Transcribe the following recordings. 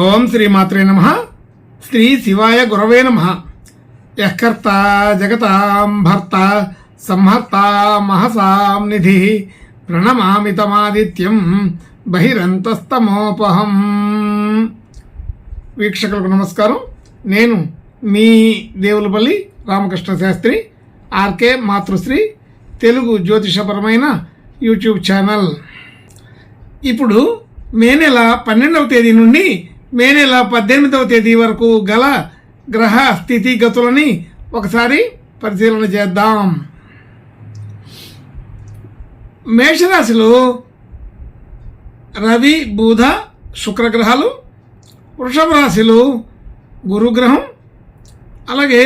ఓం శ్రీమాత్రే నమః. శ్రీ శివాయ గురవే నమః. యఃకర్త జగతాం భర్త సంహర్త మహసాం నిధి ప్రణమామి తమాదిత్యం బహిరంతస్తమోపహం. వీక్షకులకు నమస్కారం. నేను మీ దేవులపల్లి రామకృష్ణ శాస్త్రి, ఆర్కే మాతృశ్రీ తెలుగు జ్యోతిషపరమైన యూట్యూబ్ ఛానల్. ఇప్పుడు మే నెల 12వ తేదీ నుండి మే నెల 18వ తేదీ వరకు గల గ్రహ స్థితిగతులని ఒకసారి పరిశీలన చేద్దాం. మేషరాశిలో రవి, బుధ, శుక్రగ్రహాలు, వృషభ రాశిలో గురుగ్రహం, అలాగే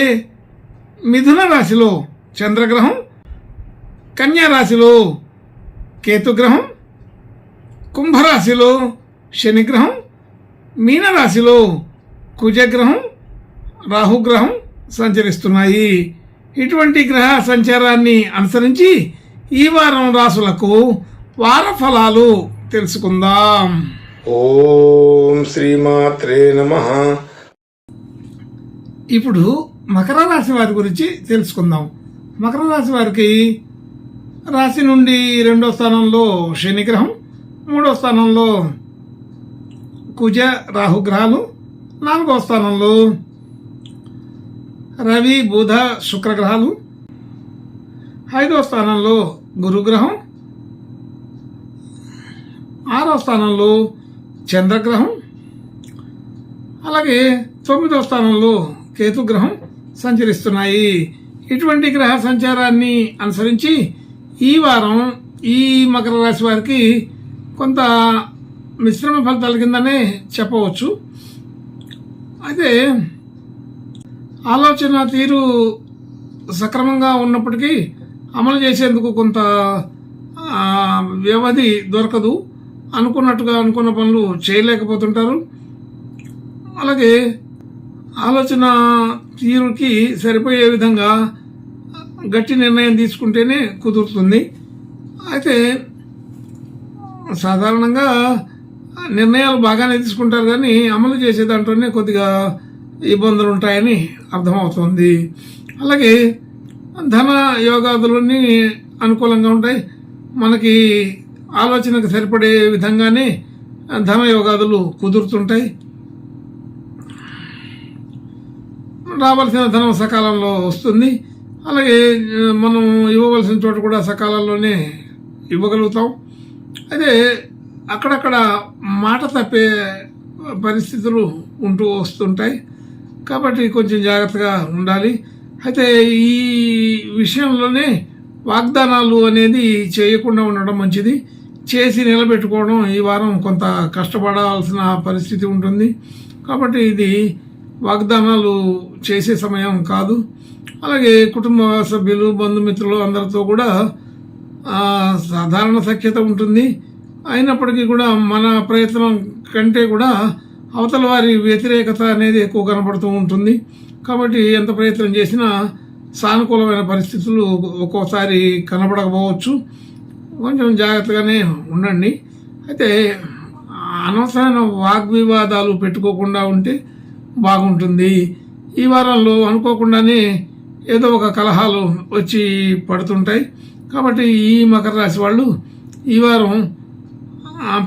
మిథున రాశిలో చంద్రగ్రహం, కన్యా రాశిలో కేతుగ్రహం, కుంభరాశిలో శనిగ్రహం, మీనరాశిలో కుజగ్రహం, రాహుగ్రహం సంచరిస్తున్నాయి. ఇటువంటి గ్రహ సంచారాన్ని అనుసరించి ఈ వారం రాశులకు వార ఫలాలు తెలుసుకుందాం. ఓం శ్రీమాత్రే నమః. ఇప్పుడు మకర రాశి వారి గురించి తెలుసుకుందాం. మకర రాశి వారికి రాశి నుండి 2వ స్థానంలో శనిగ్రహం, 3వ స్థానంలో కుజ రాహుగ్రహాలు, 4వ స్థానంలో రవి, బుధ, శుక్రగ్రహాలు, 5వ స్థానంలో గురుగ్రహం, 6వ స్థానంలో చంద్రగ్రహం, అలాగే 9వ స్థానంలో కేతుగ్రహం సంచరిస్తున్నాయి. ఇటువంటి గ్రహ సంచారాన్ని అనుసరించి ఈ వారం ఈ మకర రాశి వారికి కొంత మిశ్రమ ఫలితాల కిందనే చెప్పవచ్చు. అయితే ఆలోచన తీరు సక్రమంగా ఉన్నప్పటికీ అమలు చేసేందుకు కొంత వ్యవధి దొరకదు. అనుకున్న పనులు చేయలేకపోతుంటారు. అలాగే ఆలోచన తీరుకి సరిపోయే విధంగా గట్టి నిర్ణయం తీసుకుంటేనే కుదురుతుంది. అయితే సాధారణంగా నిర్ణయాలు బాగానే తీసుకుంటారు, కానీ అమలు చేసే దాంట్లోనే కొద్దిగా ఇబ్బందులు ఉంటాయని అర్థమవుతుంది. అలాగే ధన యోగాదులన్నీ అనుకూలంగా ఉంటాయి. మనకి ఆలోచనకు సరిపడే విధంగానే ధన యోగాదులు కుదురుతుంటాయి. రావాల్సిన ధనం సకాలంలో వస్తుంది. అలాగే మనం ఇవ్వవలసిన చోట కూడా సకాలంలోనే ఇవ్వగలుగుతాం. అయితే అక్కడక్కడ మాట తప్పే పరిస్థితులు వస్తుంటాయి. కాబట్టి కొంచెం జాగ్రత్తగా ఉండాలి. అయితే ఈ విషయంలోనే వాగ్దానాలు అనేది చేయకుండా ఉండడం మంచిది. చేసి నిలబెట్టుకోవడం ఈ వారం కొంత కష్టపడాల్సిన పరిస్థితి ఉంటుంది. కాబట్టి ఇది వాగ్దానాలు చేసే సమయం కాదు. అలాగే కుటుంబ సభ్యులు, బంధుమిత్రులు అందరితో కూడా సాధారణ సఖ్యత ఉంటుంది. అయినప్పటికీ కూడా మన ప్రయత్నం కంటే కూడా అవతల వారి వ్యతిరేకత అనేది ఎక్కువ కనపడుతూ ఉంటుంది. కాబట్టి ఎంత ప్రయత్నం చేసినా సానుకూలమైన పరిస్థితులు ఒక్కోసారి కనపడకపోవచ్చు. కొంచెం జాగ్రత్తగానే ఉండండి. అయితే అనవసరమైన వాగ్వివాదాలు పెట్టుకోకుండా ఉంటే బాగుంటుంది. ఈ వారంలో అనుకోకుండానే ఏదో ఒక కలహాలు వచ్చి పడుతుంటాయి. కాబట్టి ఈ మకర రాశి వాళ్ళు ఈ వారం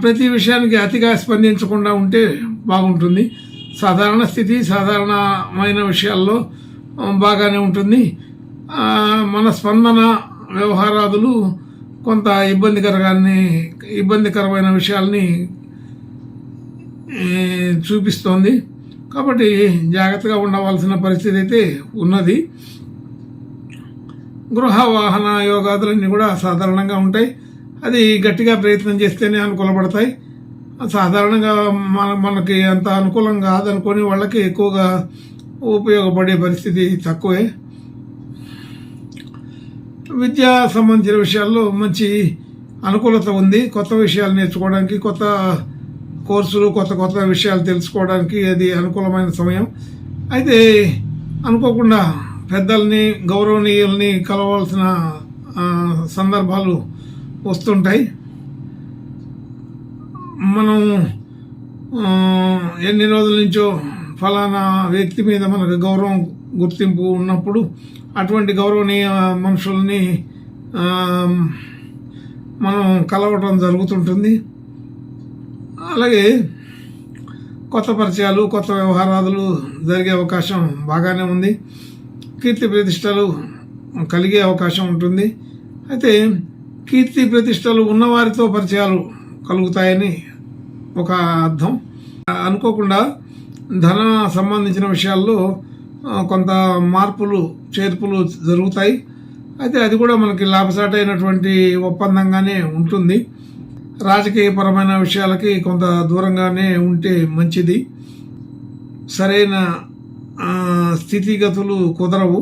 ప్రతి విషయానికి అతిగా స్పందించకుండా ఉంటే బాగుంటుంది. సాధారణ స్థితి, సాధారణమైన విషయాల్లో బాగానే ఉంటుంది. మన స్పందన వ్యవహారాదులు కొంత ఇబ్బందికరమైన విషయాల్ని చూపిస్తోంది. కాబట్టి జాగ్రత్తగా ఉండవలసిన పరిస్థితి అయితే ఉన్నది. గృహ వాహన యోగాదులన్నీ కూడా సాధారణంగా ఉంటాయి. అది గట్టిగా ప్రయత్నం చేస్తేనే అనుకూలపడతాయి. సాధారణంగా మనకి అంత అనుకూలం కాదనుకొని వాళ్ళకి ఎక్కువగా ఉపయోగపడే పరిస్థితి తక్కువే. విద్యా సంబంధించిన విషయాల్లో మంచి అనుకూలత ఉంది. కొత్త విషయాలు నేర్చుకోవడానికి, కొత్త కోర్సులు, కొత్త విషయాలు తెలుసుకోవడానికి అది అనుకూలమైన సమయం. అయితే అనుకోకుండా పెద్దల్ని, గౌరవనీయుల్ని కలవాల్సిన సందర్భాలు వస్తుంటాయి. మనం ఎన్ని రోజుల నుంచో ఫలానా వ్యక్తి మీద మనకు గౌరవం గుర్తింపు ఉన్నప్పుడు అటువంటి గౌరవనీయ మనుషుల్ని మనం కలవటం జరుగుతుంటుంది. అలాగే కొత్త పరిచయాలు, కొత్త వ్యవహారాలు జరిగే అవకాశం బాగానే ఉంది. కీర్తి ప్రతిష్టలు కలిగే అవకాశం ఉంటుంది. అయితే కీర్తి ప్రతిష్టలు ఉన్నవారితో పరిచయాలు కలుగుతాయని ఒక అర్థం. అనుకోకుండా ధన సంబంధించిన విషయాల్లో కొంత మార్పులు చేర్పులు జరుగుతాయి. అయితే అది కూడా మనకి లాభసాటైనటువంటి ఒప్పందంగానే ఉంటుంది. రాజకీయపరమైన విషయాలకి కొంత దూరంగానే ఉంటే మంచిది. సరైన స్థితిగతులు కుదరవు.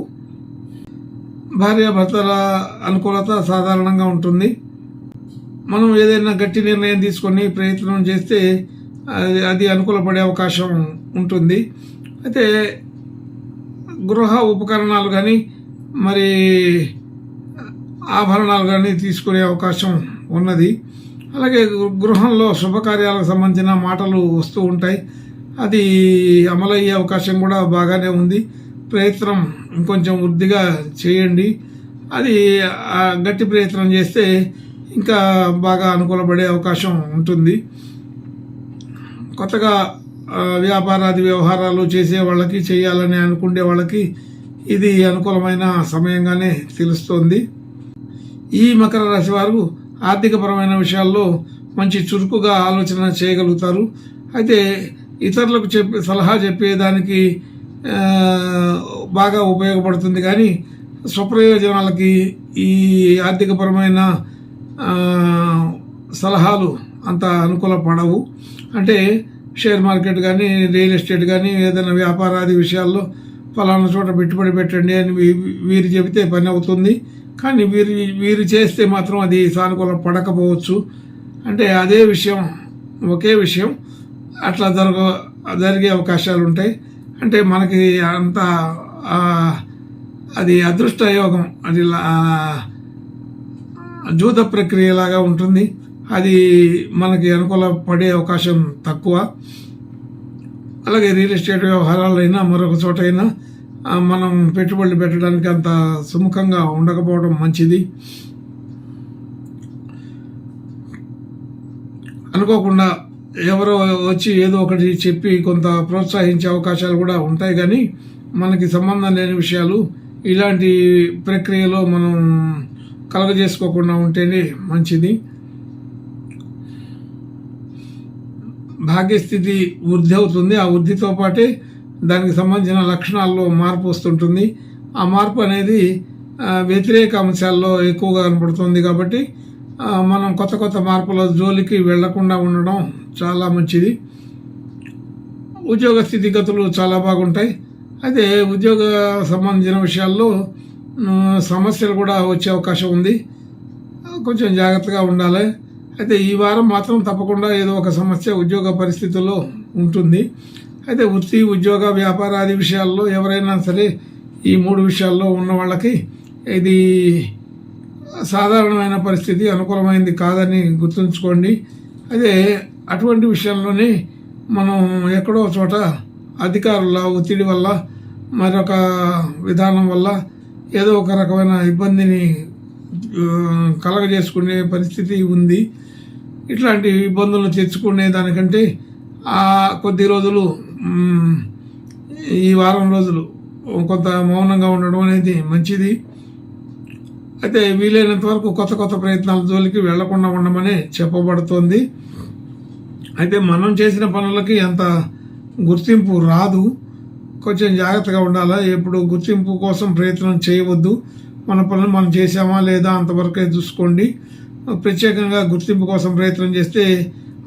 భార్యాభర్తల అనుకూలత సాధారణంగా ఉంటుంది. మనం ఏదైనా గట్టి నిర్ణయం తీసుకొని ప్రయత్నం చేస్తే అది అనుకూలపడే అవకాశం ఉంటుంది. అయితే గృహ ఉపకరణాలు కానీ మరి ఆభరణాలు కానీ తీసుకునే అవకాశం ఉన్నది. అలాగే గృహంలో శుభకార్యాలకు సంబంధించిన మాటలు వస్తూ ఉంటాయి. అది అమలయ్యే అవకాశం కూడా బాగానే ఉంది. ప్రయత్నం ఇంకొంచెం వృద్ధిగా చేయండి. అది గట్టి ప్రయత్నం చేస్తే ఇంకా బాగా అనుకూలపడే అవకాశం ఉంటుంది. కొత్తగా వ్యాపారాది వ్యవహారాలు చేసే వాళ్ళకి, చేయాలని అనుకునే వాళ్ళకి ఇది అనుకూలమైన సమయంగానే తెలుస్తోంది. ఈ మకర రాశి వారు ఆర్థికపరమైన విషయాల్లో మంచి చురుకుగా ఆలోచన చేయగలుగుతారు. అయితే ఇతరులకు సలహా చెప్పేదానికి బాగా ఉపయోగపడుతుంది. కానీ స్వప్రయోజనాలకి ఈ ఆర్థికపరమైన సలహాలు అంత అనుకూలపడవు. అంటే షేర్ మార్కెట్ కానీ, రియల్ ఎస్టేట్ కానీ, ఏదైనా వ్యాపారాది విషయాల్లో ఫలానా చోట పెట్టుబడి పెట్టండి అని వీరు చెబితే పని అవుతుంది. కానీ వీరు చేస్తే మాత్రం అది సానుకూల పడకపోవచ్చు. అంటే అదే విషయం, ఒకే విషయం అట్లా జరిగే అవకాశాలు ఉంటాయి. అంటే మనకి అంత అది అదృష్ట యోగం, అది జూత ప్రక్రియలాగా ఉంటుంది. అది మనకి అనుకూల పడే అవకాశం తక్కువ. అలాగే రియల్ ఎస్టేట్ వ్యవహారాలైనా మరొక చోటైనా మనం పెట్టుబడులు పెట్టడానికి అంత సుముఖంగా ఉండకపోవడం మంచిది. అనుకోకుండా ఎవరో వచ్చి ఏదో ఒకటి చెప్పి కొంత ప్రోత్సహించే అవకాశాలు కూడా ఉంటాయి. కానీ మనకి సంబంధం లేని విషయాలు ఇలాంటి ప్రక్రియలో మనం కలగజేసుకోకుండా ఉంటేనే మంచిది. భాగ్యస్థితి వృద్ధి అవుతుంది. ఆ వృద్ధితో పాటే దానికి సంబంధించిన లక్షణాల్లో మార్పు వస్తుంటుంది. ఆ మార్పు అనేది వ్యతిరేక అంశాల్లో ఎక్కువగా కనపడుతుంది. కాబట్టి మనం కొత్త కొత్త మార్పుల జోలికి వెళ్లకుండా ఉండడం చాలా మంచిది. ఉద్యోగ స్థితిగతులు చాలా బాగుంటాయి. అయితే ఉద్యోగ సంబంధించిన విషయాల్లో సమస్యలు కూడా వచ్చే అవకాశం ఉంది. కొంచెం జాగ్రత్తగా ఉండాలి. అయితే ఈ వారం మాత్రం తప్పకుండా ఏదో ఒక సమస్య ఉద్యోగ పరిస్థితుల్లో ఉంటుంది. అయితే వృత్తి, ఉద్యోగ, వ్యాపారాది విషయాల్లో ఎవరైనా సరే ఈ మూడు విషయాల్లో ఉన్న వాళ్ళకి ఇది సాధారణమైన పరిస్థితి, అనుకూలమైంది కాదని గుర్తుంచుకోండి. అదే అటువంటి విషయంలోనే మనం ఎక్కడో చోట అధికారుల ఒత్తిడి వల్ల, మరొక విధానం వల్ల ఏదో ఒక రకమైన ఇబ్బందిని కలగజేసుకునే పరిస్థితి ఉంది. ఇట్లాంటి ఇబ్బందులు తెచ్చుకునే దానికంటే ఆ కొద్ది రోజులు, ఈ వారం రోజులు కొంత మౌనంగా ఉండడం అనేది మంచిది. అయితే వీలైనంత వరకు కొత్త కొత్త ప్రయత్నాల జోలికి వెళ్లకుండా ఉండమని చెప్పబడుతోంది. అయితే మనం చేసిన పనులకి అంత గుర్తింపు రాదు. కొంచెం జాగ్రత్తగా ఉండాలా. ఎప్పుడు గుర్తింపు కోసం ప్రయత్నం చేయవద్దు. మన పనులు మనం చేసామా లేదా అంతవరకే చూసుకోండి. ప్రత్యేకంగా గుర్తింపు కోసం ప్రయత్నం చేస్తే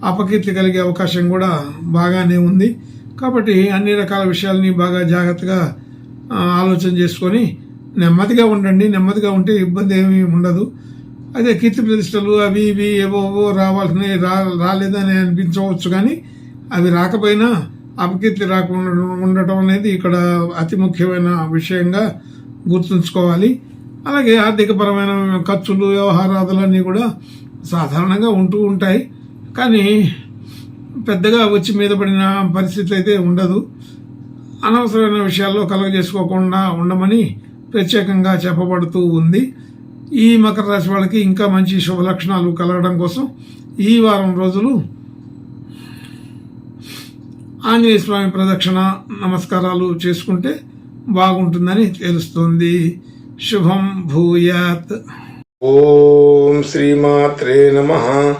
అపకీర్తి కలిగే అవకాశం కూడా బాగానే ఉంది. కాబట్టి అన్ని రకాల విషయాల్ని బాగా జాగ్రత్తగా ఆలోచన చేసుకొని నెమ్మదిగా ఉండండి. నెమ్మదిగా ఉంటే ఇబ్బంది ఏమీ ఉండదు. అదే కీర్తి ప్రతిష్టలు అవి ఇవి ఏవో రావాల్సినవి రాలేదని అనిపించవచ్చు. కానీ అవి రాకపోయినా అపకీర్తి రాకుండా ఉండటం అనేది ఇక్కడ అతి ముఖ్యమైన విషయంగా గుర్తుంచుకోవాలి. అలాగే ఆర్థికపరమైన ఖర్చులు, వ్యవహారాదులన్నీ కూడా సాధారణంగా ఉంటూ ఉంటాయి. కానీ పెద్దగా వచ్చి మీద పడిన పరిస్థితి అయితే ఉండదు. అనవసరమైన విషయాల్లో కలగజేసుకోకుండా ఉండమని ప్రత్యేకంగా చెప్పబడుతూ ఉంది. ఈ మకర రాశి వాళ్ళకి ఇంకా మంచి శుభ లక్షణాలు కలగడం కోసం ఈ వారం రోజులు ఆంజనేయ స్వామి ప్రదక్షిణ నమస్కారాలు చేసుకుంటే బాగుంటుందని తెలుస్తుంది. శుభం భూయాత్. ఓం శ్రీమాత్రే నమః.